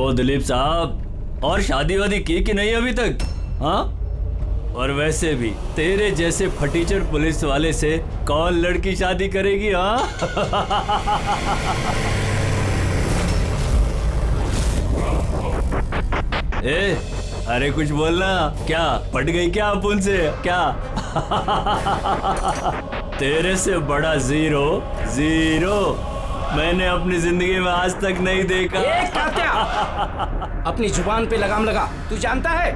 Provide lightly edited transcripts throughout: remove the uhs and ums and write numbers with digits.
ओ दिलीप साहब, और शादी वादी की कि नहीं अभी तक? हाँ, और वैसे भी तेरे जैसे फटीचर पुलिस वाले से कौन लड़की शादी करेगी? हाँ ए, अरे कुछ बोलना। क्या पट गई क्या अपुन से? क्या तेरे से बड़ा जीरो जीरो मैंने अपनी जिंदगी में आज तक नहीं देखा। क्या? अपनी जुबान पे लगाम लगा। तू जानता है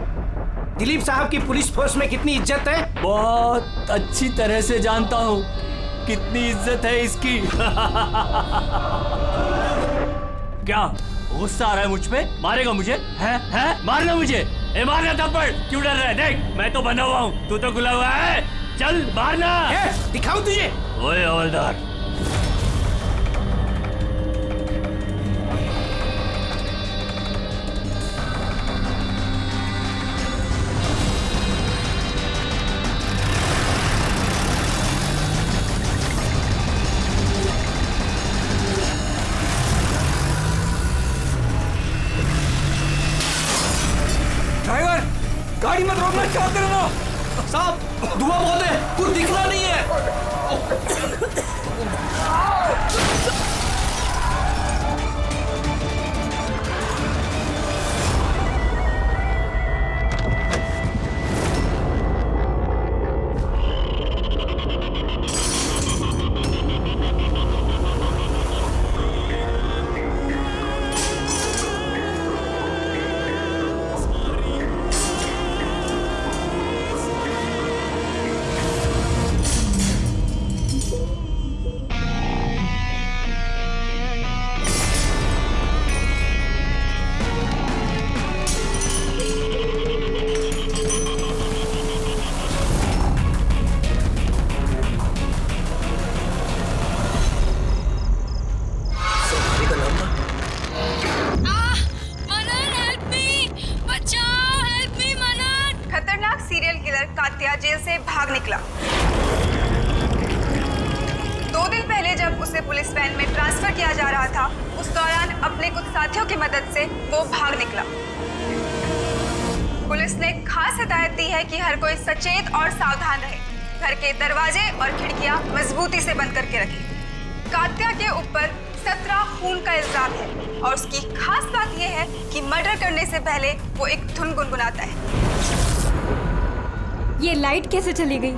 दिलीप साहब की पुलिस फोर्स में कितनी इज्जत है? बहुत अच्छी तरह से जानता हूँ कितनी इज्जत है इसकी। क्या गुस्सा आ रहा है मुझ पे? मारेगा मुझे? है? मारना मुझे? ए मारना थप्पड़। क्यों डर रहा है? देख मैं तो बना हुआ हूँ, तू तो खुला हुआ है। चल मारना। दिखाऊं तुझे? ओए हवलदार, गाड़ी मत रोकना। क्या कर रहे हो साहब? धुआं बहुत है, कुछ दिखना नहीं है। कात्या जेल से भाग निकला। 2 दिन पहले जब उसे पुलिस वैन में ट्रांसफर किया जा रहा था, उस दौरान अपने कुछ साथियों की मदद से वो भाग निकला। पुलिस ने खास हिदायत दी है कि हर कोई सचेत और सावधान रहे, घर के दरवाजे और खिड़कियां मजबूती से बंद करके रखें। कात्या के ऊपर 17 खून का इल्जाम है और उसकी खास बात यह है कि मर्डर करने से पहले वो एक धुन गुनगुनाता है। ये लाइट कैसे चली गई?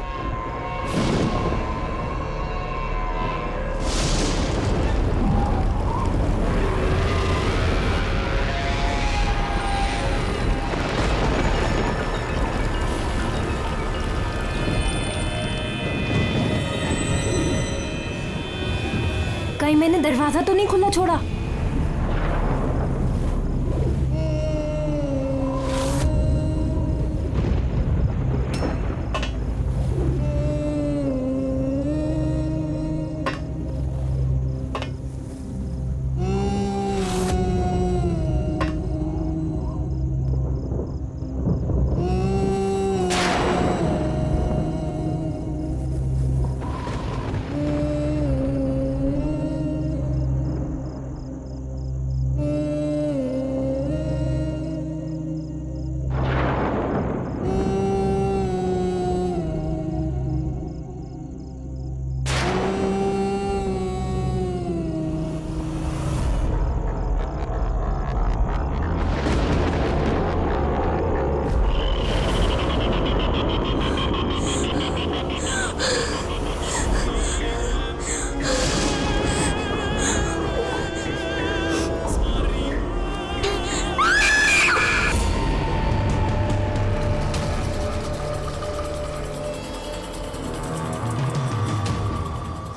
कहीं मैंने दरवाजा तो नहीं खुला छोड़ा?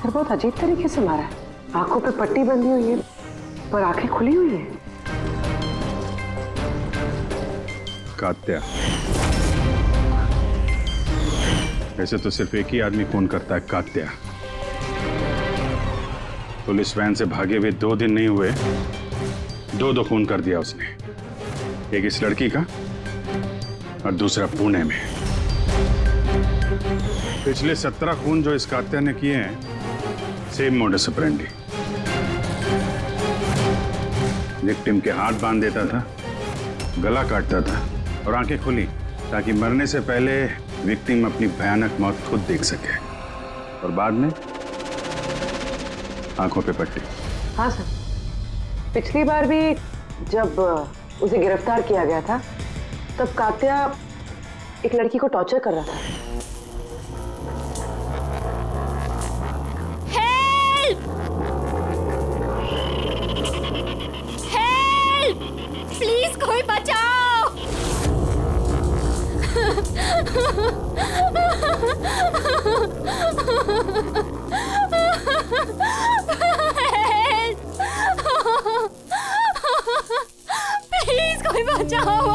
बहुत अजीब तरीके से मारा है। आंखों पे पट्टी बंधी हुई है पर आंखें खुली हुई है। कात्या, वैसे तो सिर्फ एक ही आदमी खून करता है, कात्या। पुलिस वैन से भागे हुए 2 दिन नहीं हुए, 2 खून कर दिया उसने। एक इस लड़की का और दूसरा पुणे में। पिछले 17 खून जो इस कात्या ने किए हैं, सेम मोडस ऑपरेंडी। विक्टिम के हाथ बांध देता था, गला काटता था और आंखें खुली ताकि मरने से पहले विक्टिम अपनी भयानक मौत खुद देख सके, और बाद में आंखों पे पट्टी। हाँ सर, पिछली बार भी जब उसे गिरफ्तार किया गया था तब कात्या एक लड़की को टॉर्चर कर रहा था। प्लीज कोई बचाओ। प्लीज कोई बचाओ।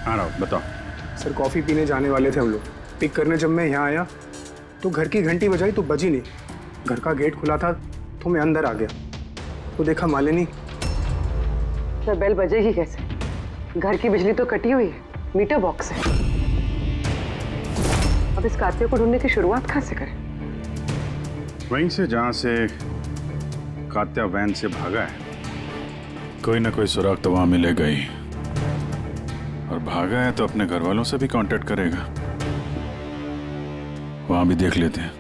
हाँ राव, बताओ। सर कॉफ़ी पीने जाने वाले थे हम लोग। पिक करने जब मैं यहाँ आया तो घर की घंटी बजाई तो बजी नहीं। घर का गेट खुला था तो मैं अंदर आ गया तो देखा मालिनी। सर बेल बजेगी कैसे? घर की बिजली तो कटी हुई है, मीटर बॉक्स है। अब इस कात्या को ढूंढने की शुरुआत कहाँ से करें? वहीं से जहां से कात्या वैन से भागा है। कोई ना कोई सुराग तो वहां मिलेगा ही, और भागा है तो अपने घर वालों से भी कांटेक्ट करेगा। वहां भी देख लेते हैं।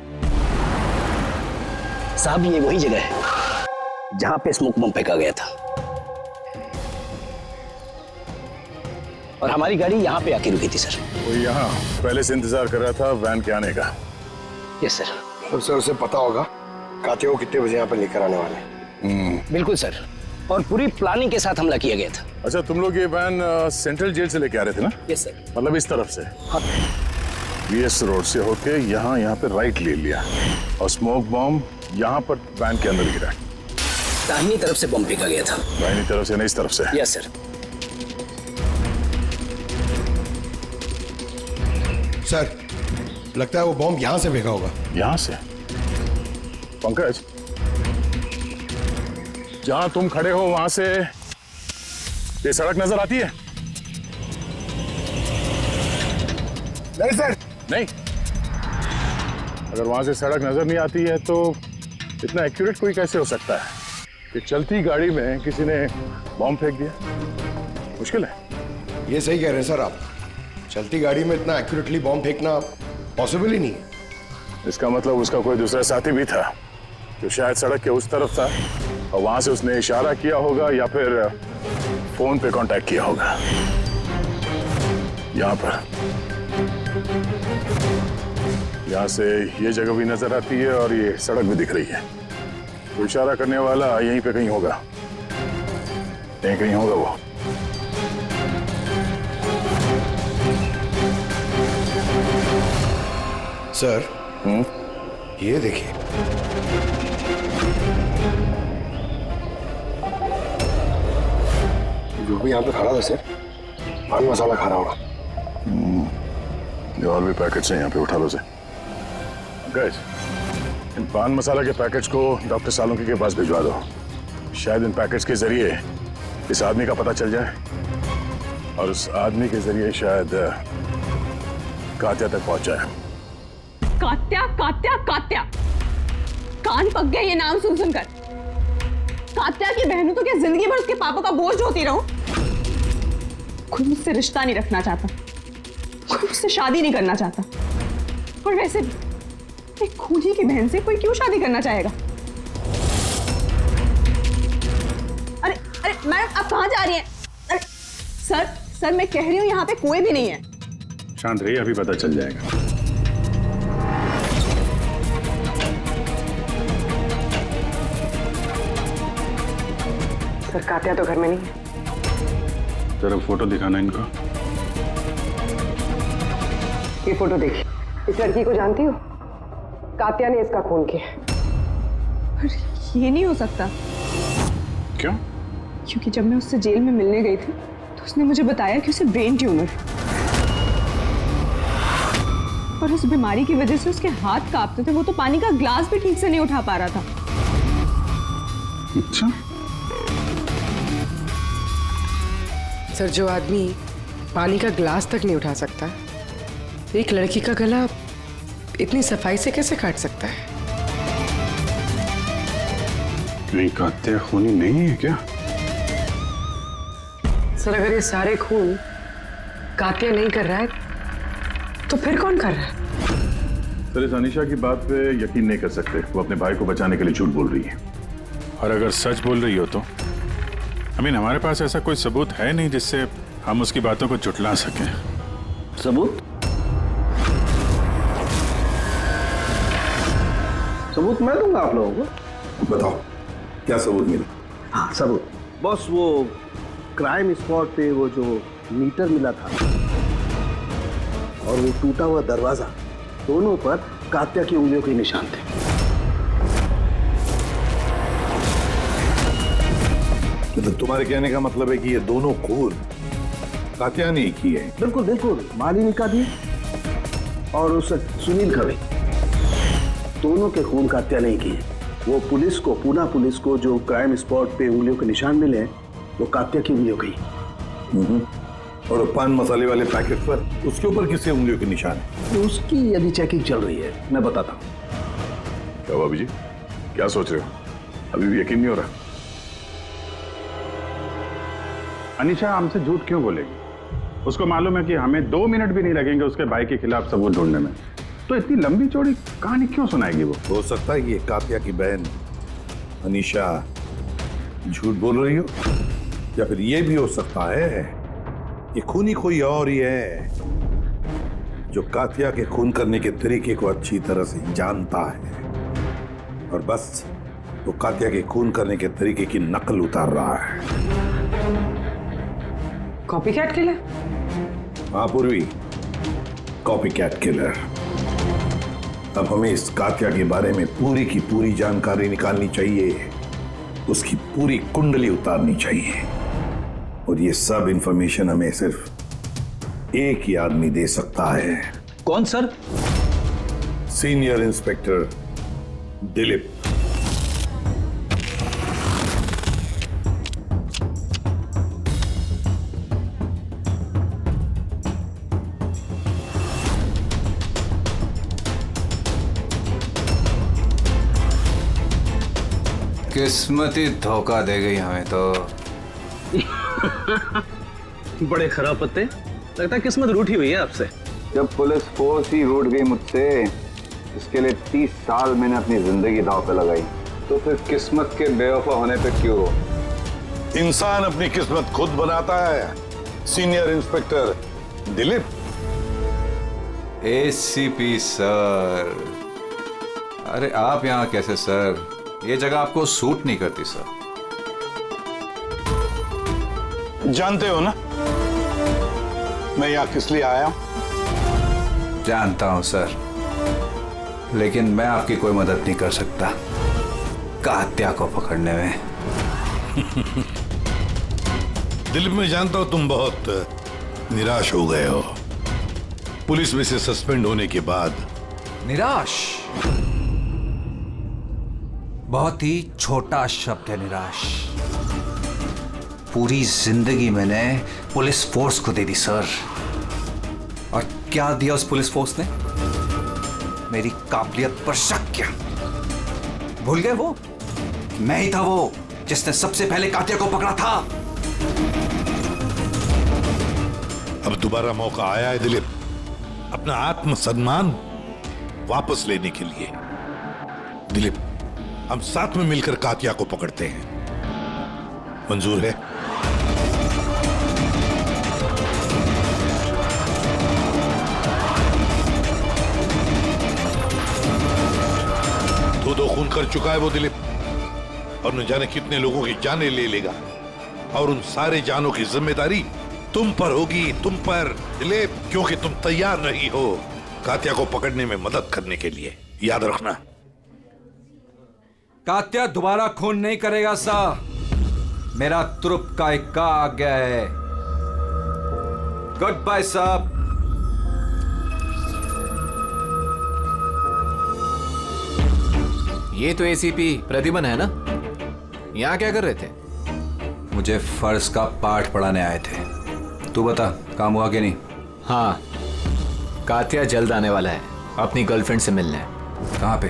साहब ये वही जगह है जहां पे स्मोक बम फेंका गया था, और हमारी गाड़ी यहाँ पे आके रुकी थी सर। वो यहाँ पहले से इंतजार कर रहा था वैन के आने का। Yes sir. तो सर उसे पता होगा कात्या को कितने बजे यहाँ पर लेकर आने वाले। बिल्कुल सर, और पूरी प्लानिंग के साथ हमला किया गया था। अच्छा, तुम लोग ये वैन सेंट्रल जेल से लेके आ रहे थे ना? Yes sir. मतलब इस तरफ से? हाँ। बीएस रोड से होके यहाँ पे राइट ले लिया, और स्मोक बॉम्ब यहाँ पर वैन के अंदर गिरा। दाहिनी तरफ से बम फेंका गया था। दाहिनी तरफ से नहीं, इस तरफ से? Yes sir. सर लगता है वो बॉम्ब यहाँ से फेंका होगा। यहाँ से? पंकज, जहां तुम खड़े हो वहां से ये सड़क नजर आती है? नहीं सर। नहीं? अगर वहां से सड़क नजर नहीं आती है तो इतना एक्यूरेट कोई कैसे हो सकता है कि चलती गाड़ी में किसी ने बॉम्ब फेंक दिया? मुश्किल है। ये सही कह रहे हैं सर आप, चलती गाड़ी में इतना एक्यूरेटली बॉम्ब फेंकना पॉसिबल ही नहीं। इसका मतलब उसका कोई दूसरा साथी भी था जो शायद सड़क के उस तरफ था, और वहां से उसने इशारा किया होगा या फिर फोन पे कांटेक्ट किया होगा। यहाँ से ये जगह भी नजर आती है और ये सड़क भी दिख रही है। तो इशारा करने वाला यहीं पे कहीं होगा, यहीं कहीं होगा वो। सर ये देखिए, जो भी यहाँ पे खड़ा था सर, पान मसाला खा रहा होगा। और भी पैकेट्स हैं यहाँ पे, उठा लो से। गाइस, इन पान मसाला के पैकेट्स को डॉक्टर सालुंकी के पास भिजवा दो। शायद इन पैकेट्स के जरिए इस आदमी का पता चल जाए, और उस आदमी के जरिए शायद कात्या तक पहुंच जाए। कात्या कात्या कात्या, कान पक गए ये नाम सुन सुनकर। कात्या की बहनों तो क्या जिंदगी भर उसके पापा का बोझ होती रहूं? कोई मुझसे रिश्ता नहीं रखना चाहता, कोई मुझसे शादी नहीं करना चाहता, और वैसे एक खूनी की बहन से कोई क्यों शादी करना चाहेगा? अरे अरे मैडम, आप कहाँ जा रही हैं? अरे सर मैं कह रही हूँ यहाँ पे कोई भी नहीं है। शांत रहिए, अभी पता चल जाएगा। सर कात्या तो घर में नहीं है। जरा फोटो दिखाना इनको। ये फोटो देखिए, इस लड़की को जानती हो? कात्या ने इसका खून किया। अरे ये नहीं हो सकता। क्यों? क्योंकि जब मैं उससे जेल में मिलने गई थी तो उसने मुझे बताया कि उसे ब्रेन ट्यूमर है, और उस बीमारी की वजह से उसके हाथ कांपते थे। वो तो पानी का ग्लास भी ठीक से नहीं उठा पा रहा था। अच्छा, सर, जो आदमी पानी का ग्लास तक नहीं उठा सकता, एक लड़की का गला इतनी सफाई से कैसे काट सकता है? नहीं, कात्या खूनी नहीं है क्या? सर, अगर ये सारे खून कात्या नहीं कर रहा है तो फिर कौन कर रहा है? सर, इस अनीशा की बात पे यकीन नहीं कर सकते। वो अपने भाई को बचाने के लिए झूठ बोल रही है, और अगर सच बोल रही हो तो हमारे पास ऐसा कोई सबूत है नहीं जिससे हम उसकी बातों को झुठला सकें। सबूत? सबूत मैं दूंगा आप लोगों को। बताओ क्या सबूत मिला? हाँ, सबूत बॉस, वो क्राइम स्पॉट पे वो जो मीटर मिला था और वो टूटा हुआ दरवाजा, दोनों पर कात्या की उंगलियों के निशान थे। तो तुम्हारे कहने का मतलब है कि ये दोनों खून कात्या ने की है? बिल्कुल बिल्कुल, मालिनी का भी और उस सुनील का भी, दोनों के खून कात्या नहीं किए। वो पुलिस को, पूना पुलिस को जो क्राइम स्पॉट पे उंगलियों के निशान मिले हैं, वो कात्या की उंगलियों की। और पान मसाले वाले पैकेट पर उसके ऊपर किसके उंगलियों के निशान है? उसकी यदि चेकिंग चल रही है, मैं बताता हूँ। क्या भाभी जी, क्या सोच रहे हो? अभी भी यकीन नहीं हो रहा? अनीशा हमसे झूठ क्यों बोलेगी? उसको मालूम है कि हमें 2 मिनट भी नहीं लगेंगे उसके भाई के खिलाफ सबूत ढूंढने में, तो इतनी लंबी चौड़ी कहानी क्यों सुनाएगी वो? हो सकता है ये कात्या की बहन अनीशा झूठ बोल रही हो, या फिर ये भी हो सकता है कि खूनी कोई और ही है जो कात्या के खून करने के तरीके को अच्छी तरह से जानता है और बस वो कात्या के खून करने के तरीके की नकल उतार रहा है। Copy cat killer? हाँ पूर्वी, कॉपी कैट किलर। अब हमें इस कात्या के बारे में पूरी की पूरी जानकारी निकालनी चाहिए, उसकी पूरी कुंडली उतारनी चाहिए, और ये सब इंफॉर्मेशन हमें सिर्फ एक ही आदमी दे सकता है। कौन सर? Senior inspector Dilip. किस्मत ही धोखा दे गई हमें तो। बड़े खराब पत्ते, लगता है किस्मत रूठी हुई है आपसे। जब पुलिस फोर्स ही रूठ गई मुझसे, इसके लिए 30 साल मैंने अपनी जिंदगी दांव पे लगाई, तो फिर किस्मत के बेवफा होने पे क्यों रो? इंसान अपनी किस्मत खुद बनाता है, senior inspector Dilip. ACP sir, अरे आप यहाँ कैसे सर? ये जगह आपको सूट नहीं करती सर। जानते हो ना मैं यहाँ किस लिए आया हूं? जानता हूं सर, लेकिन मैं आपकी कोई मदद नहीं कर सकता कात्या को पकड़ने में। दिलीप, मैं जानता हूं तुम बहुत निराश हो गए हो पुलिस में से सस्पेंड होने के बाद। निराश बहुत ही छोटा शब्द है, निराश। पूरी जिंदगी मैंने पुलिस फोर्स को दे दी सर, और क्या दिया उस पुलिस फोर्स ने? मेरी काबिलियत पर शक किया। भूल गए वो मैं ही था वो जिसने सबसे पहले कात्या को पकड़ा था। अब दोबारा मौका आया है दिलीप, अपना आत्मसम्मान वापस लेने के लिए। दिलीप, हम साथ में मिलकर कात्या को पकड़ते हैं, मंजूर है? दो खून कर चुका है वो दिलीप, और न जाने कितने लोगों की जानें ले लेगा, और उन सारे जानों की जिम्मेदारी तुम पर होगी, तुम पर दिलीप, क्योंकि तुम तैयार नहीं हो कात्या को पकड़ने में मदद करने के लिए। याद रखना। कात्या दोबारा खून नहीं करेगा साहब, मेरा तुरुप का इक्का आ गया है। गुड बाय साहब। ये तो एसीपी प्रतिमन है ना? यहाँ क्या कर रहे थे? मुझे फर्ज का पाठ पढ़ाने आए थे। तू बता, काम हुआ कि नहीं? हाँ, कात्या जल्द आने वाला है अपनी गर्लफ्रेंड से मिलने। कहाँ पे?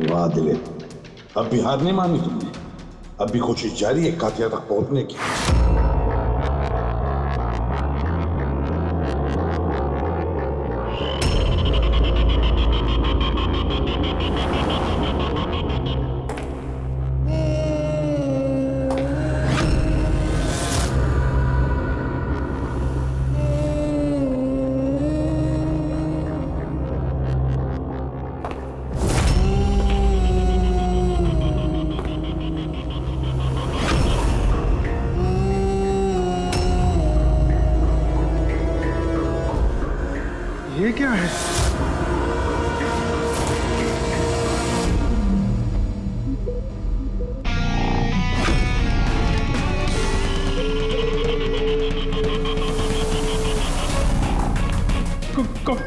वाह दिलीप, अब भी हार नहीं मानी तुमने। अब भी कोशिश जारी है कातिया तक पहुंचने की। ये क्या है?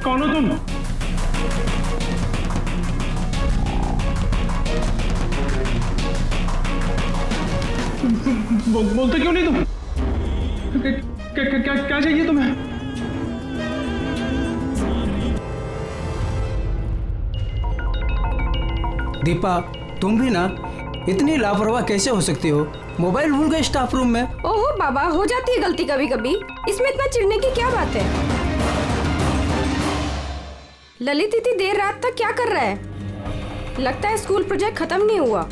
कौन हो तुम? बोलते क्यों नहीं तुम? क्या चाहिए तुम्हें? दीपा, तुम भी ना इतनी लापरवाह कैसे हो सकती हो? मोबाइल भूल गए स्टाफ रूम में। ओहो बाबा, हो जाती है गलती कभी कभी, इसमें इतना चिढ़ने की क्या बात है? ललित इतनी देर रात तक क्या कर रहा है? लगता है स्कूल प्रोजेक्ट खत्म नहीं हुआ।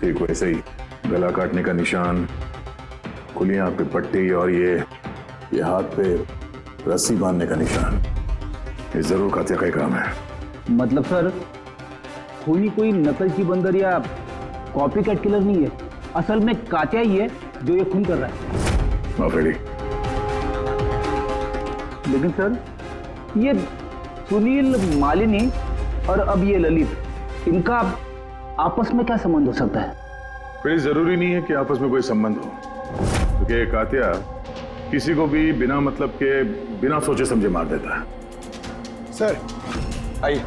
ठीक वैसे ही गला काटने का निशान, खुली आंख पे पट्टी और ये हाथ पे रस्सी बांधने का निशान, ये जरूर कातिया का ही काम है। मतलब सर, खूनी कोई नकल की बंदर या कॉपी कैट किलर नहीं है, असल में कातिया ही है जो ये खून कर रहा है। माफेली। लेकिन सर, ये सुनील, मालिनी और अब ये ललित, इनका आपस में क्या संबंध हो सकता है? फिर जरूरी नहीं है कि आपस में कोई संबंध हो, क्योंकि कातिया किसी को भी बिना मतलब के, बिना सोचे समझे मार देता है। सर आइए।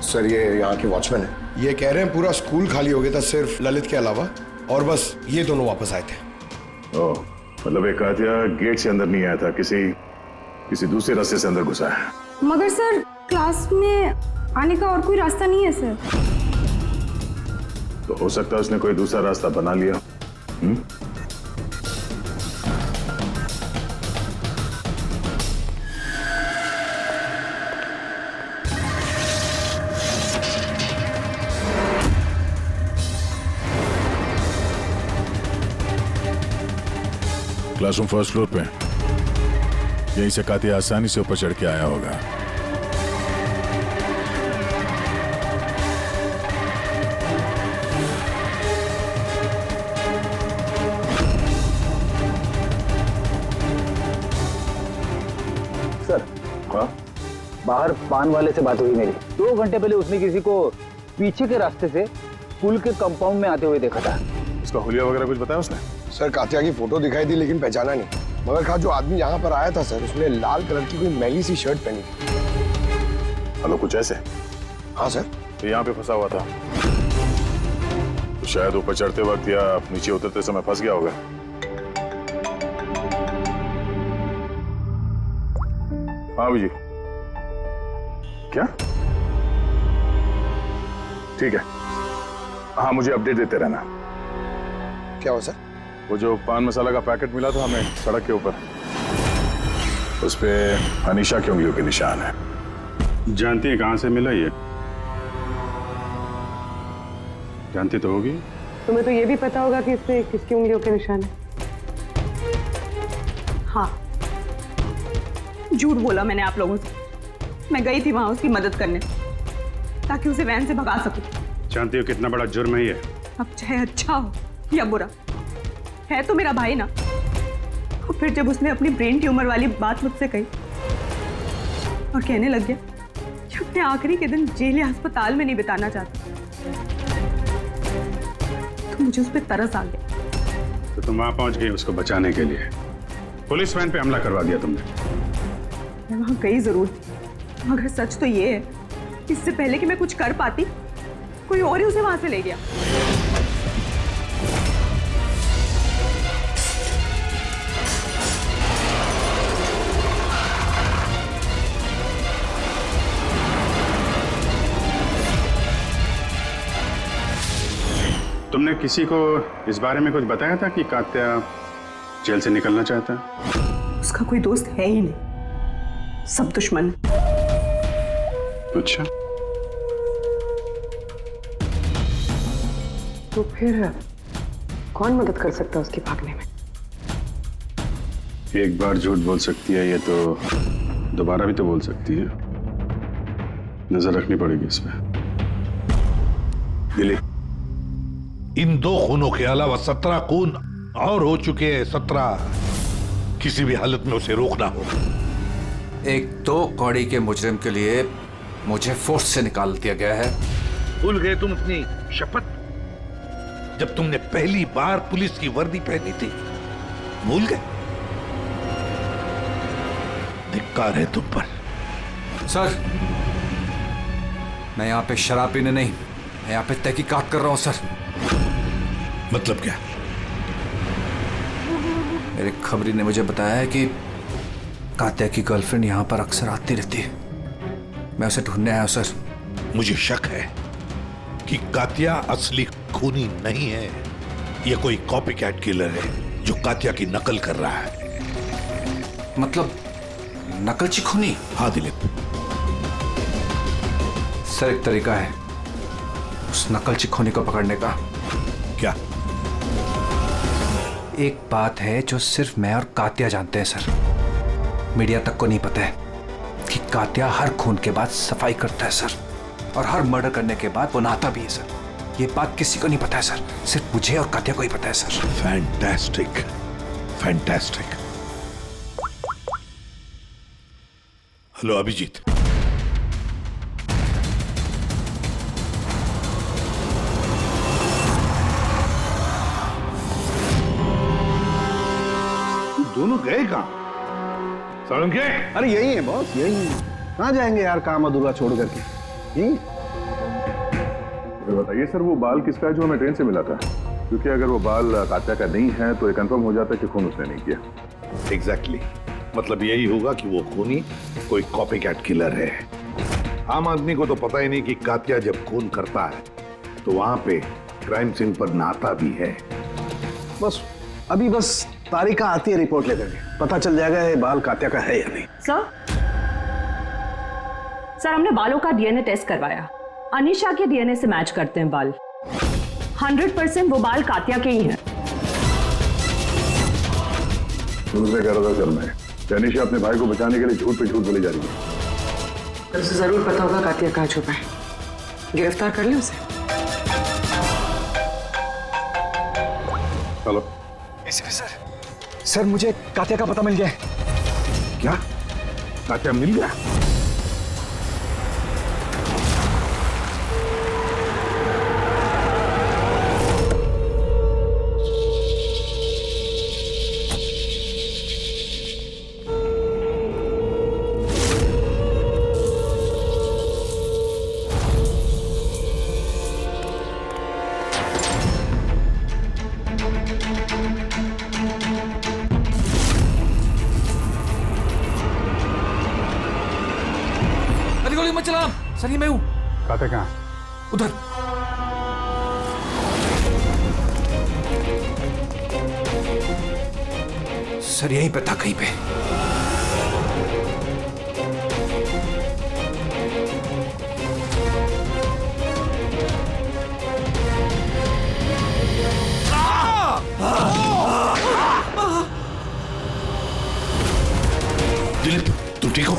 सर ये यहाँ के वॉचमैन है, ये कह रहे हैं पूरा स्कूल खाली हो गया था सिर्फ ललित के अलावा, और बस ये दोनों वापस आए थे। ओह, मतलब एक कातिया गेट से अंदर नहीं आया था, किसी दूसरे रास्ते से अंदर घुसा है। मगर सर, क्लास में आने का और कोई रास्ता नहीं है सर। तो हो सकता है उसने कोई दूसरा रास्ता बना लिया। क्लासरूम फर्स्ट फ्लोर पे, यहीं से कातिया आसानी से ऊपर चढ़ के आया होगा। सर, बाहर पान वाले से बात हुई मेरी। 2 घंटे पहले उसने किसी को पीछे के रास्ते से पुल के कंपाउंड में आते हुए देखा था। उसका हुलिया वगैरह कुछ बताया उसने? सर कातिया की फोटो दिखाई दी लेकिन पहचाना नहीं, मगर कहा जो आदमी यहाँ पर आया था सर, उसने लाल कलर की कोई मैली सी शर्ट पहनी थी। हेलो, कुछ ऐसे? हाँ सर। तो यहाँ पे फंसा हुआ था, तो शायद ऊपर चढ़ते वक्त या नीचे उतरते समय फंस गया होगा। हाँ जी, क्या? ठीक है, हाँ मुझे अपडेट देते रहना। क्या हो सर? वो जो पान मसाला का पैकेट मिला था हमें सड़क के ऊपर, उस पे अनीशा की उंगलियों के निशान है। जानती है कहां से मिला ये? जानती तो होगी। तुम्हें तो ये भी पता होगा कि इससे किसकी उंगलियों के निशान है। हाँ, झूठ बोला मैंने आप लोगों से। मैं गई थी वहां उसकी मदद करने ताकि उसे वैन से भगा सकूं। जानती हो कितना बड़ा जुर्म है ये? अब चाहे अच्छा हो या बुरा, है तो मेरा भाई ना। और फिर जब उसने अपनी ब्रेन ट्यूमर वाली बात मुझसे कही और कहने लग गया कि अपने आखिरी के दिन जेल या अस्पताल में नहीं बिताना चाहता, तो मुझे उस पर तरस आ गया। तो तुम वहां पहुंच गई उसको बचाने के लिए? पुलिस वैन पे हमला करवा दिया तुमने। मैं वहां गई जरूर थी, मगर सच तो ये है कि इससे पहले कि मैं कुछ कर पाती, कोई और ही उसे वहां से ले गया। तुमने किसी को इस बारे में कुछ बताया था कि कात्या जेल से निकलना चाहता है? उसका कोई दोस्त है ही नहीं, सब दुश्मन। अच्छा, तो फिर कौन मदद कर सकता है उसके भागने में? एक बार झूठ बोल सकती है ये तो दोबारा भी तो बोल सकती है। नजर रखनी पड़ेगी इस पे। दिलीप, इन 2 खूनों के अलावा 17 खून और हो चुके हैं। 17। किसी भी हालत में उसे रोकना होगा। एक 2 कौड़ी के मुजरिम के लिए मुझे फोर्स से निकाल दिया गया है। भूल गए तुम अपनी शपथ जब तुमने पहली बार पुलिस की वर्दी पहनी थी? भूल गए? धिक्कार है तुम पर। सर, मैं यहाँ पे शराब पीने नहीं, मैं यहाँ पे तहकीकात कर रहा हूँ सर। मतलब क्या? मेरे खबरी ने मुझे बताया है कि कात्या की गर्लफ्रेंड यहाँ पर अक्सर आती रहती है। मैं उसे ढूंढने आया हूँ सर। मुझे शक है कि कात्या असली खूनी नहीं है। यह कोई कॉपी कैट किलर है जो कात्या की नकल कर रहा है। मतलब नकलची खूनी? हाँ दिलीप। सर, एक तरीका है उस नकलची खूनी को पकड़ने का। क्या? एक बात है जो सिर्फ मैं और कात्या जानते हैं सर, मीडिया तक को नहीं पता है कि कात्या हर खून के बाद सफाई करता है सर, और हर मर्डर करने के बाद वो नहाता भी है सर। ये बात किसी को नहीं पता है सर, सिर्फ मुझे और कात्या को ही पता है sir. Fantastic, fantastic. Hello Abhijit. दोनों गए कहाँ? सालुंके? अरे यही है बॉस, यही है। कहाँ जाएंगे यार काम अधूरा छोड़ करके? यही। बताइए सर, वो बाल किसका है जो हमें ट्रेन से मिला था? क्योंकि अगर वो बाल कात्या का नहीं है तो ये कंफर्म हो जाता है कि खून उसने नहीं किया। एग्जैक्टली। मतलब यही होगा कि वो खूनी कोई कॉपी कैट किलर है। आम आदमी को तो पता ही नहीं कि कात्या जब खून करता है तो वहां पे क्राइम सीन पर नहाता भी है। बस तारिका आती है रिपोर्ट लेकर के, पता चल जाएगा ये बाल कात्या का है या नहीं। सर, हमने बालों का डीएनए टेस्ट करवाया। अनीशा के डीएनए से मैच करते हैं बाल। 100% वो बाल कात्या के ही हैं। दूसरे कह रहा था सर, मैं अनीशा अपने भाई को बचाने के लिए झूठ पे झूठ बोली जा रही है। उसे जरूर पता होगा कात्या कहाँ छुपा है। गिरफ्तार कर ले उसे। हेलो सर, मुझे कात्या का पता मिल गया है। क्या? कात्या मिल गया? गोली मत चला सर, ये मैं हूं। कात्या कहाँ? उधर। सर यहीं पे था कहीं पे। दिलीप, तू ठीक हो?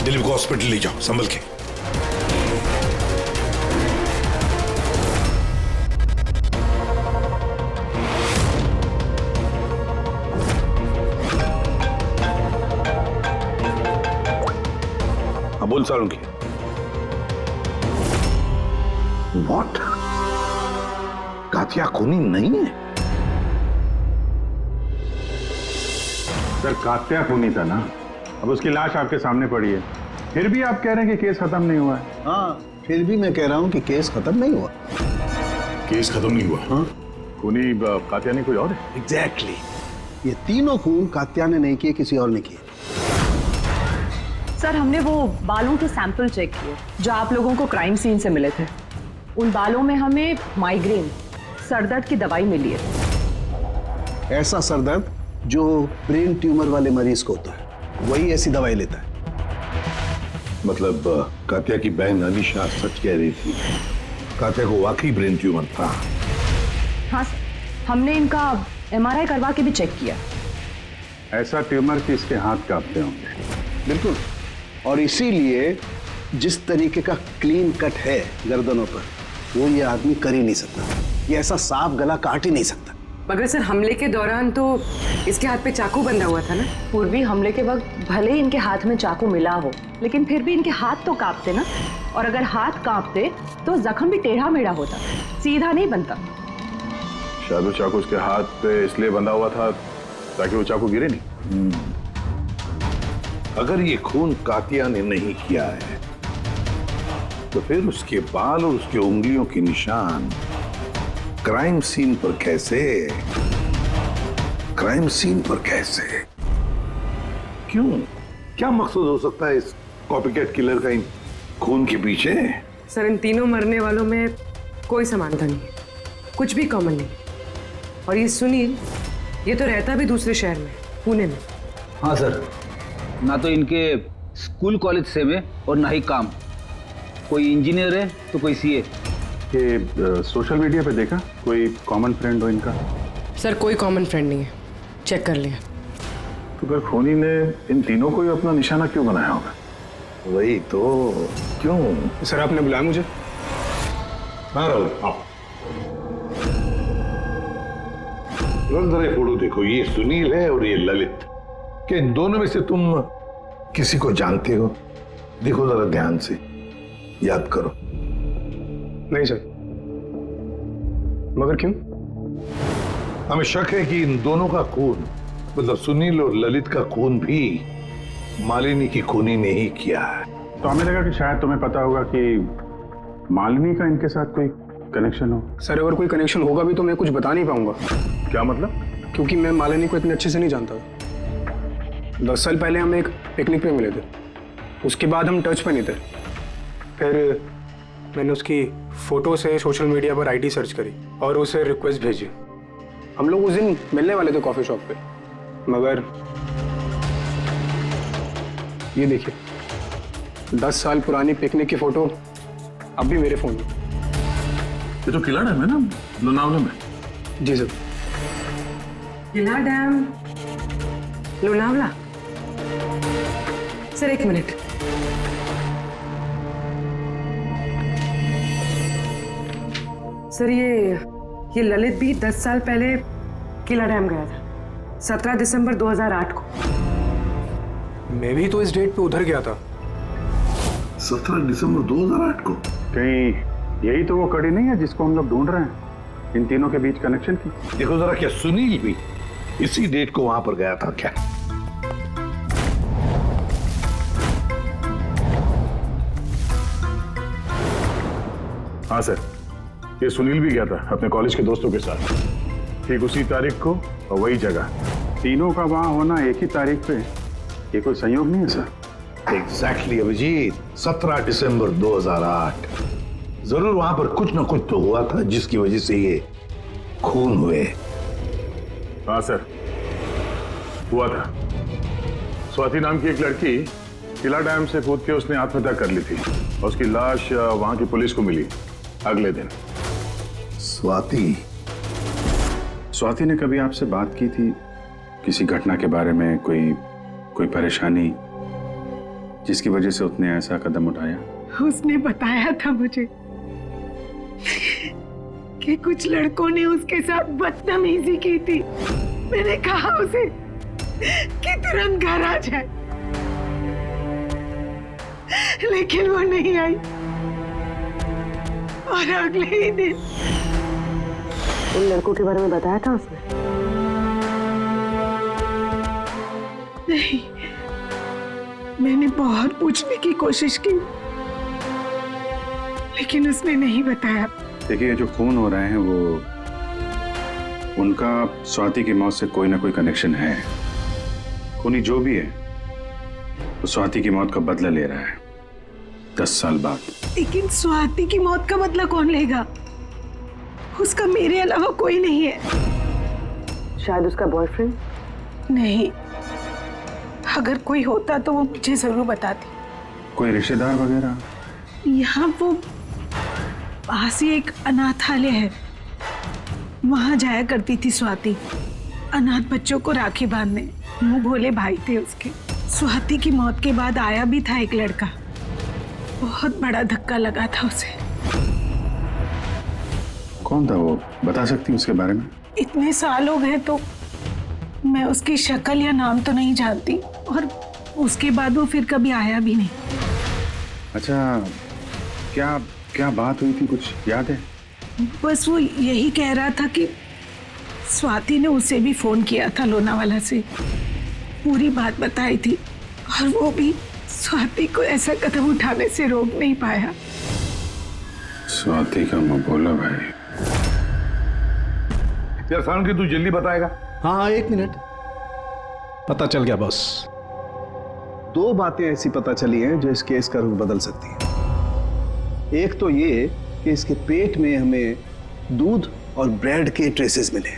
दिलीप को हॉस्पिटल ले जाओ, संभल के। हाँ बोल सालुंके। व्हाट? कात्या खूनी नहीं है? सर कात्या खूनी था ना, अब उसकी लाश आपके सामने पड़ी है, फिर भी आप कह रहे हैं कि केस खत्म नहीं हुआ है। हाँ, फिर भी मैं कह रहा हूँ कि केस खत्म नहीं हुआ। केस खत्म नहीं हुआ? हाँ, खूनी कात्या नहीं कोई और है? एग्जैक्टली। ये तीनों खून कात्या ने नहीं किए, किसी और ने किए। सर हमने वो बालों के सैंपल चेक किए जो आप लोगों को क्राइम सीन से मिले थे। उन बालों में हमें माइग्रेन, सरदर्द की दवाई मिली है। ऐसा सरदर्द जो ब्रेन ट्यूमर वाले मरीज को होता है, वही ऐसी दवाई लेता है। मतलब कात्या की बहन अनीशा सच कह रही थी, कात्या को वाकई ब्रेन ट्यूमर था। हाँ सर, हमने इनका MRI करवा के भी चेक किया। ऐसा ट्यूमर कि इसके हाथ कांपते होंगे। बिल्कुल, और इसीलिए जिस तरीके का क्लीन कट है गर्दनों पर, वो ये आदमी कर ही नहीं सकता। ये ऐसा साफ गला काट ही नहीं सकता। मगर सर हमले के दौरान तो इसके हाथ पे चाकू बंधा हुआ था ना। पूर्वी हमले के वक्त भले ही इनके हाथ में चाकू मिला हो, लेकिन फिर भी इनके हाथ तो कांपते ना, और अगर हाथ कांपते तो जख्म भी टेढ़ा मेढ़ा होता, सीधा नहीं बनता। शायद वो चाकू उसके हाथ पे इसलिए बंधा हुआ था ताकि वो चाकू गिरे नहीं। अगर ये खून कात्या ने नहीं किया है तो फिर उसके बाल और उसके उंगलियों के निशान क्राइम सीन पर कैसे? क्राइम सीन पर कैसे? क्यों? क्या मकसद हो सकता है इस कॉपीकैट किलर का इन खून के पीछे? सर इन तीनों मरने वालों में कोई समानता नहीं है, कुछ भी कॉमन नहीं। और ये सुनील, ये तो रहता भी दूसरे शहर में, पुणे में। हाँ सर, ना तो इनके स्कूल कॉलेज सेम है और ना ही काम। कोई इंजीनियर है तो कोई CA। ये सोशल मीडिया पे देखा कोई कॉमन फ्रेंड हो इनका? सर कोई कॉमन फ्रेंड नहीं है, चेक कर लिया। तो फिर खूनी ने इन तीनों को ही अपना निशाना क्यों बनाया होगा? वही तो, क्यों? सर आपने बुलाया मुझे? हाँ राहुल, आओ। जरा ये फोटो देखो, ये सुनील है और ये ललित। क्या इन दोनों में से तुम किसी को जानते हो? देखो जरा ध्यान से, याद करो। नहीं सर। मगर क्यों? हमें शक है कि इन दोनों का खून, मतलब सुनील और ललित का खून भी मालिनी की खूनी ने ही किया है। तो हमें लगा कि शायद तुम्हें पता होगा कि मालिनी का इनके साथ कोई कनेक्शन हो। सर अगर कोई कनेक्शन होगा भी तो मैं कुछ बता नहीं पाऊंगा। क्या मतलब? क्योंकि मैं मालिनी को इतने अच्छे से नहीं जानता। 10 साल पहले हम एक पिकनिक पे मिले थे, उसके बाद हम टच पे नहीं थे। फिर मैंने उसकी फोटो से सोशल मीडिया पर ID सर्च करी और उसे रिक्वेस्ट भेजी। हम लोग उस दिन मिलने वाले थे कॉफी शॉप पे, मगर ये देखिए 10 साल पुरानी पिकनिक की फोटो अब भी मेरे फोन में। ये तो किला डैम है ना, लोनावला में? जी सर। किला डैम, लोनावला? सर एक मिनट। सर ये ललित भी 10 साल पहले किला डैम गया था, 17 दिसंबर 2008 को। मैं भी तो इस डेट पे उधर गया था। 17 दिसंबर 2008 को? कहीं यही तो वो कड़ी नहीं है जिसको हम लोग ढूंढ रहे हैं, इन तीनों के बीच कनेक्शन की? देखो जरा, क्या सुनील भी इसी डेट को वहां पर गया था क्या? हाँ सर, ये सुनील भी गया था अपने कॉलेज के दोस्तों के साथ, ठीक उसी तारीख को और वही जगह। तीनों का वहां होना एक ही तारीख पे, ये कोई संयोग नहीं है सर? एग्जैक्टली अभिजीत, 17 दिसंबर 2008। जरूर वहां पर कुछ ना कुछ तो हुआ था जिसकी वजह से ये खून हुए। हाँ सर, हुआ था। स्वाति नाम की एक लड़की किला डैम से कूद के उसने आत्महत्या कर ली थी और उसकी लाश वहां की पुलिस को मिली अगले दिन। स्वाति ने कभी आपसे बात की थी किसी घटना के बारे में, कोई परेशानी जिसकी वजह से उसने ऐसा कदम उठाया? उसने बताया था मुझे कि कुछ लड़कों ने उसके साथ बदतमीजी की थी। मैंने कहा उसे कि तुरंत घर आ जाए, लेकिन वो नहीं आई और अगले ही दिन उन लड़कों के बारे में बताया था उसने? नहीं, मैंने बहुत पूछने की कोशिश की, लेकिन उसने नहीं बताया। देखिए, जो खून हो रहे हैं वो उनका स्वाति की मौत से कोई ना कोई कनेक्शन है। खूनी जो भी है वो स्वाति की मौत का बदला ले रहा है 10 साल बाद। लेकिन स्वाति की मौत का बदला कौन लेगा? उसका मेरे अलावा कोई नहीं है। शायद उसका बॉयफ्रेंड? नहीं, अगर कोई होता तो वो मुझे जरूर बताती। कोई रिश्तेदार वगैरह? यहाँ वो पास ही एक अनाथालय है, वहां जाया करती थी स्वाति, अनाथ बच्चों को राखी बांधने। मुंह भोले भाई थे उसके। स्वाति की मौत के बाद आया भी था एक लड़का, बहुत बड़ा धक्का लगा था उसे। कौन था वो, बता सकती उसके बारे में? इतने साल हो गए तो मैं उसकी शक्ल या नाम तो नहीं जानती, और उसके बाद वो फिर कभी आया भी नहीं। अच्छा, क्या क्या बात हुई थी, कुछ याद है? बस वो यही कह रहा था कि स्वाति ने उसे भी फोन किया था लोनावाला से, पूरी बात बताई थी, और वो भी स्वाति को ऐसा कदम उठाने से रोक नहीं पाया। स्वाति का मबोला भाई। यार सालुंकी, तू जल्दी बताएगा? हाँ, 1 मिनट। पता चल गया बॉस। 2 बातें ऐसी पता चली हैं जो इस केस का रुख बदल सकती हैं। एक तो ये कि इसके पेट में हमें दूध और ब्रेड के ट्रेसेस मिले।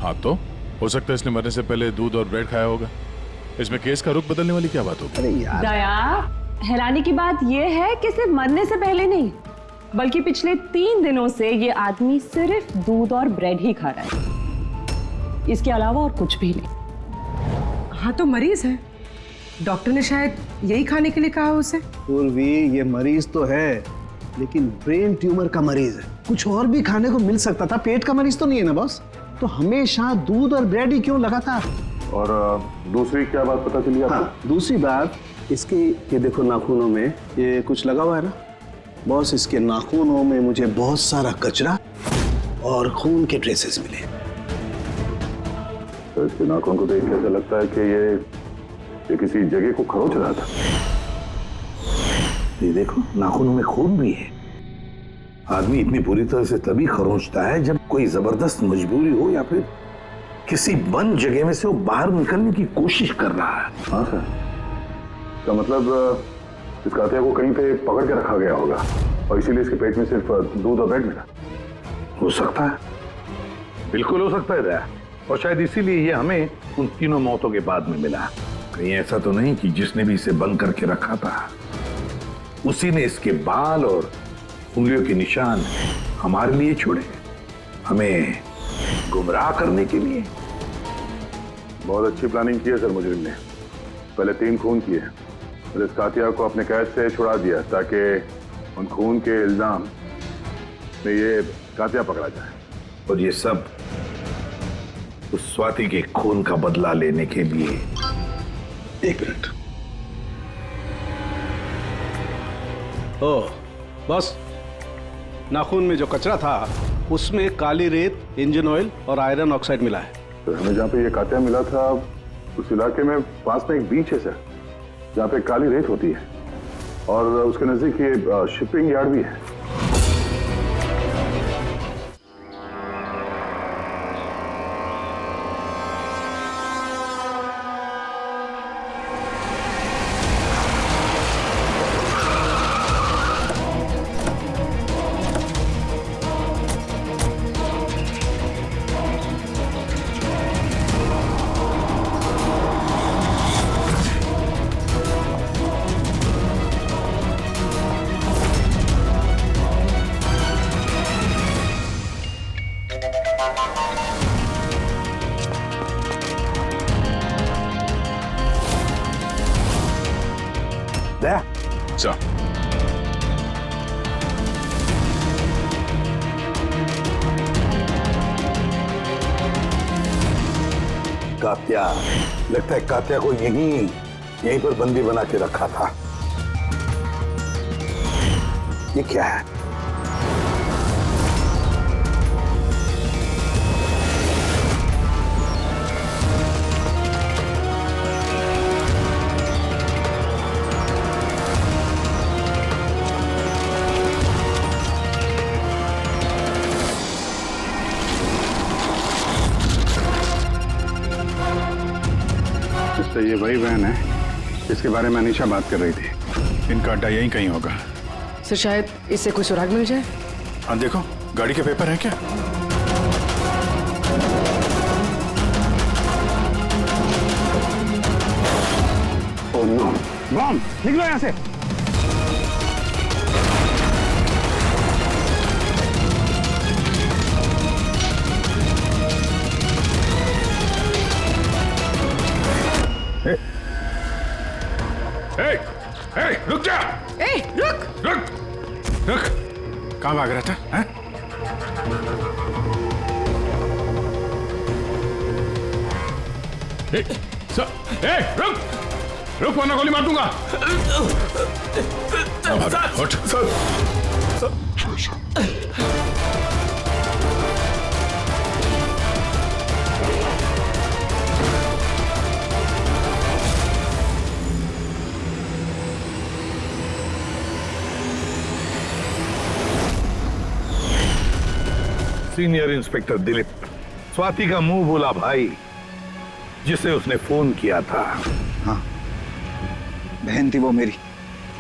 हाँ, तो हो सकता है इसने मरने से पहले दूध और ब्रेड खाया होगा। इसमें केस का रुख बदलने वाली क्या बात होगी? अरे यार, दया, हैरानी की बात यह है कि सिर्फ मरने से पहले नहीं, बल्कि पिछले 3 दिनों से ये आदमी सिर्फ दूध और ब्रेड ही खा रहा है, इसके अलावा और कुछ भी नहीं। हाँ, तो मरीज है, डॉक्टर ने शायद यही खाने के लिए कहा उसे। पूर्वी, ये मरीज तो है, लेकिन ब्रेन ट्यूमर का मरीज है। कुछ और भी खाने को मिल सकता था, पेट का मरीज तो नहीं है ना बॉस। तो हमेशा दूध और ब्रेड ही क्यों लगातार? और दूसरी क्या बात पता चली आपको? हाँ, दूसरी बात इसके, ये देखो नाखूनों में ये कुछ लगा हुआ है ना बॉस। इसके नाखूनों में मुझे बहुत सारा कचरा और खून के ट्रेसेस मिले। तो इसके नाखून को देख के ऐसा लगता है कि ये किसी जगह को खरोच रहा था। ये देखो, नाखूनों में खून भी है। आदमी इतनी बुरी तरह से तभी खरोंचता है जब कोई जबरदस्त मजबूरी हो, या फिर किसी बंद जगह में से वो बाहर निकलने की कोशिश कर रहा है। हाँ सर, का मतलब इस कातिया को कहीं पे पकड़ के रखा गया होगा और इसीलिए इसके पेट में सिर्फ दूध और ब्रेड मिला। हो सकता है, बिल्कुल हो सकता है दया। और शायद इसीलिए ये हमें उन तीनों मौतों के बाद में मिला। कहीं ऐसा तो नहीं कि जिसने भी इसे बंद करके रखा था उसी ने इसके बाल और उंगलियों के निशान हमारे लिए छोड़े, हमें गुमराह करने के लिए। बहुत अच्छी प्लानिंग की है सर मुजरिम ने। पहले 3 खून किए, फिर इस कातिया को अपने कैद से छुड़ा दिया ताकि उन खून के इल्जाम में ये कातिया पकड़ा जाए। और ये सब उस स्वाति के खून का बदला लेने के लिए। 1 मिनट। ओह बस, नाखून में जो कचरा था उसमें काली रेत, इंजन ऑयल और आयरन ऑक्साइड मिला है। तो हमें जहाँ पे ये कातिया मिला था उस इलाके में पास में एक बीच है सर, जहाँ पे काली रेत होती है, और उसके नजदीक ये शिपिंग यार्ड भी है। दया, सर, कात्या, लगता है कात्या को यहीं पर बंदी बना के रखा था। ये क्या है? ये वही वैन है जिसके बारे में अनीशा बात कर रही थी। इनका अड्डा यहीं कहीं होगा। सर शायद इससे कोई सुराग मिल जाए। हाँ देखो, गाड़ी के पेपर हैं क्या? ओह नो, बम! निकलो यहाँ से। रुक जा! रुक! रुक! रुक! कहाँ भाग रहा था? हैं? रुक! रुक वरना गोली मार दूंगा। हट! सीनियर इंस्पेक्टर दिलीप, स्वाति का मुंह बोला भाई जिसे उसने फोन किया था। हाँ, बहन थी वो मेरी।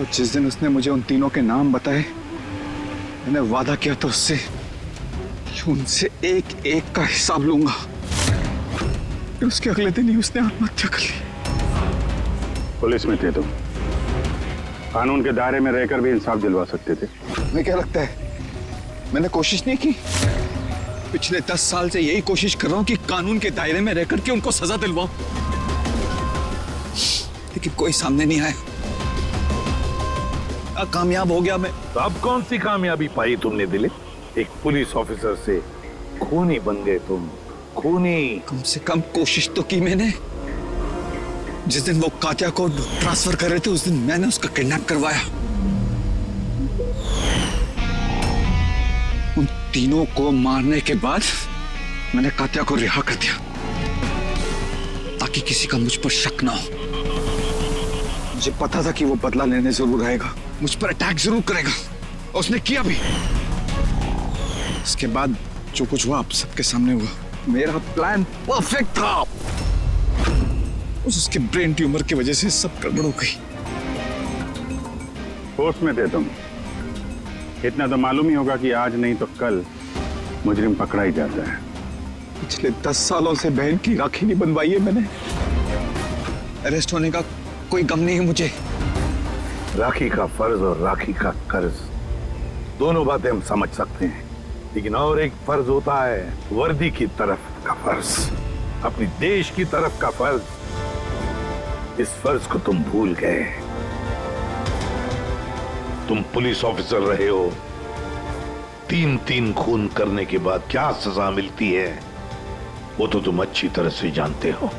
और जिस दिन उसने मुझे उन तीनों के नाम बताए, मैंने वादा किया था उससे कि उनसे एक एक का हिसाब लूंगा। फिर उसके अगले दिन ही उसने आत्महत्या कर ली। पुलिस में थे तुम, कानून के दायरे में रहकर भी इंसाफ दिलवा सकते थे। तुम्हें क्या लगता है मैंने कोशिश नहीं की? पिछले 10 साल से यही कोशिश कर रहा हूं कि कानून के दायरे में रहकर के उनको सजा दिलवाऊं, लेकिन कोई सामने नहीं आया। कामयाब हो गया मैं। तो अब कौन सी कामयाबी पाई तुमने दिलीप? एक पुलिस ऑफिसर से खूनी बन गए तुम, खूनी। कम से कम कोशिश तो की मैंने। जिस दिन वो कात्या को ट्रांसफर कर रहे थे उस दिन मैंने उसका किडनैप करवाया। उन तीनों को मारने के बाद मैंने कात्या को रिहा कर दिया ताकि किसी का मुझ पर शक ना हो। मुझे पता था कि वो बदला लेने जरूर आएगा, मुझ पर अटैक जरूर करेगा, और उसने किया भी। इसके बाद जो कुछ हुआ आप सबके सामने हुआ। मेरा प्लान परफेक्ट था, उसके ब्रेन ट्यूमर की वजह से सब गड़बड़ हो गई। होश में थे तुम, इतना तो मालूम ही होगा कि आज नहीं तो कल मुजरिम पकड़ा ही जाता है। पिछले 10 सालों से बहन की राखी नहीं बनवाई है मैंने। अरेस्ट होने का कोई गम नहीं है मुझे। राखी का फर्ज और राखी का कर्ज दोनों बातें हम समझ सकते हैं, लेकिन और एक फर्ज होता है वर्दी की तरफ का फर्ज, अपनी देश की तरफ का फर्ज। इस फर्ज को तुम भूल गए। तुम पुलिस ऑफिसर रहे हो, 3 खून करने के बाद क्या सजा मिलती है वो तो तुम अच्छी तरह से जानते हो।